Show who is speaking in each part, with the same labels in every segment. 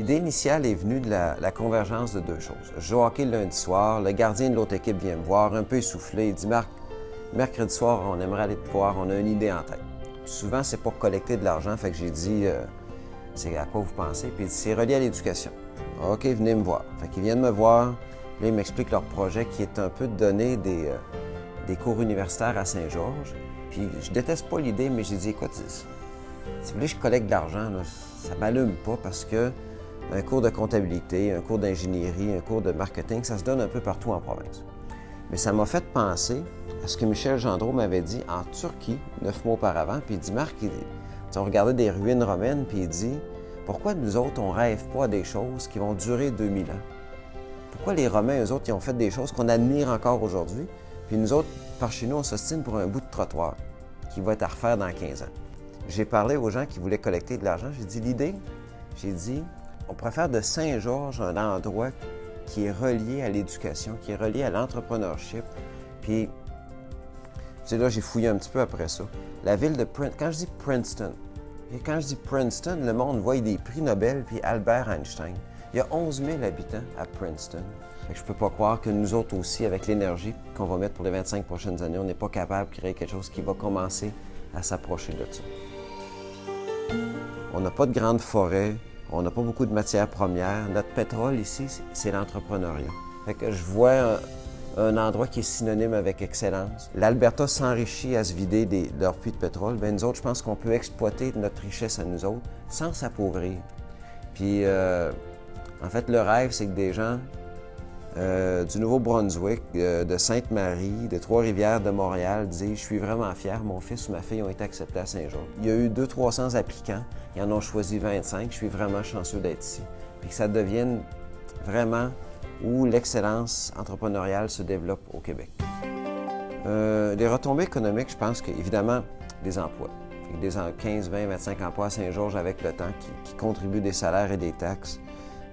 Speaker 1: L'idée initiale est venue de la convergence de deux choses. Je joue au hockey le lundi soir, le gardien de l'autre équipe vient me voir, un peu essoufflé, il dit « Marc, mercredi soir, on aimerait aller te voir, on a une idée en tête. » Souvent, c'est pour collecter de l'argent, fait que j'ai dit « C'est à quoi vous pensez? » Puis il dit « C'est relié à l'éducation. » « OK, venez me voir. » Fait qu'ils viennent me voir, là, ils m'expliquent leur projet qui est un peu de donner des cours universitaires à Saint-Georges. Puis je déteste pas l'idée, mais j'ai dit « Écoute, si vous voulez que je collecte de l'argent, ça m'allume pas parce que un cours de comptabilité, un cours d'ingénierie, un cours de marketing, ça se donne un peu partout en province. » Mais ça m'a fait penser à ce que Michel Gendreau m'avait dit en Turquie, 9 mois auparavant. Puis il dit, Marc, on regardait des ruines romaines, puis il dit, pourquoi nous autres, on ne rêve pas à des choses qui vont durer 2000 ans? Pourquoi les Romains, eux autres, ils ont fait des choses qu'on admire encore aujourd'hui, puis nous autres, par chez nous, on s'ostine pour un bout de trottoir qui va être à refaire dans 15 ans. J'ai parlé aux gens qui voulaient collecter de l'argent. J'ai dit, l'idée, on pourrait faire de Saint-Georges un endroit qui est relié à l'éducation, qui est relié à l'entrepreneurship. Puis, c'est là, j'ai fouillé un petit peu après ça. La ville de Princeton, quand je dis Princeton, le monde voit des prix Nobel puis Albert Einstein. Il y a 11 000 habitants à Princeton. Fait que je ne peux pas croire que nous autres aussi, avec l'énergie qu'on va mettre pour les 25 prochaines années, on n'est pas capable de créer quelque chose qui va commencer à s'approcher de ça. On n'a pas de grandes forêts, on n'a pas beaucoup de matières premières. Notre pétrole ici, c'est l'entrepreneuriat. Fait que je vois un endroit qui est synonyme avec excellence. L'Alberta s'enrichit à se vider de leurs puits de pétrole. Bien, nous autres, je pense qu'on peut exploiter notre richesse à nous autres sans s'appauvrir. Puis, en fait, le rêve, c'est que des gens du Nouveau-Brunswick, de Sainte-Marie, de Trois-Rivières, de Montréal disent « Je suis vraiment fier, mon fils ou ma fille ont été acceptés à Saint-Georges. » Il y a eu 200-300 applicants, ils en ont choisi 25, je suis vraiment chanceux d'être ici. Puis que ça devienne vraiment où l'excellence entrepreneuriale se développe au Québec. Les retombées économiques, je pense qu'évidemment, des emplois. Des 15, 20, 25 emplois à Saint-Georges avec le temps qui contribuent des salaires et des taxes.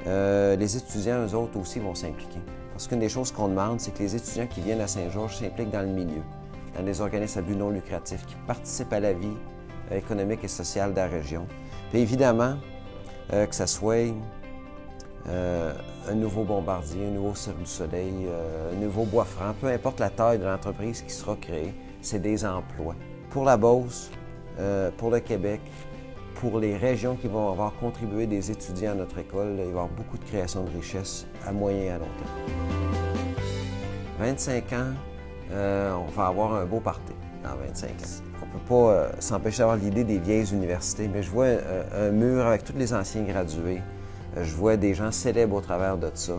Speaker 1: Les étudiants, eux autres aussi, vont s'impliquer. Parce qu'une des choses qu'on demande, c'est que les étudiants qui viennent à Saint-Georges s'impliquent dans le milieu, dans des organismes à but non lucratif, qui participent à la vie économique et sociale de la région. Puis évidemment, que ça soit un nouveau Bombardier, un nouveau Cirque du Soleil, un nouveau Bois-Franc, peu importe la taille de l'entreprise qui sera créée, c'est des emplois. Pour la Beauce, pour le Québec, pour les régions qui vont avoir contribué des étudiants à notre école, il va y avoir beaucoup de création de richesses à moyen et à long terme. 25 ans, on va avoir un beau party dans 25 ans. On ne peut pas s'empêcher d'avoir l'idée des vieilles universités, mais je vois un mur avec tous les anciens gradués. Je vois des gens célèbres au travers de ça.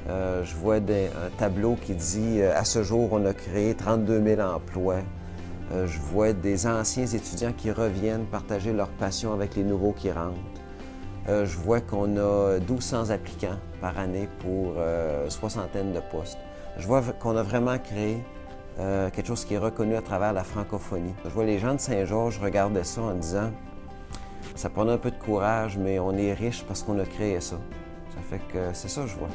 Speaker 1: Je vois un tableau qui dit « À ce jour, on a créé 32 000 emplois ». Je vois des anciens étudiants qui reviennent partager leur passion avec les nouveaux qui rentrent. Je vois qu'on a 1200 applicants par année pour soixantaine de postes. Je vois qu'on a vraiment créé quelque chose qui est reconnu à travers la francophonie. Je vois les gens de Saint-Georges regarder ça en disant « Ça prend un peu de courage, mais on est riche parce qu'on a créé ça. » Ça fait que c'est ça que je vois.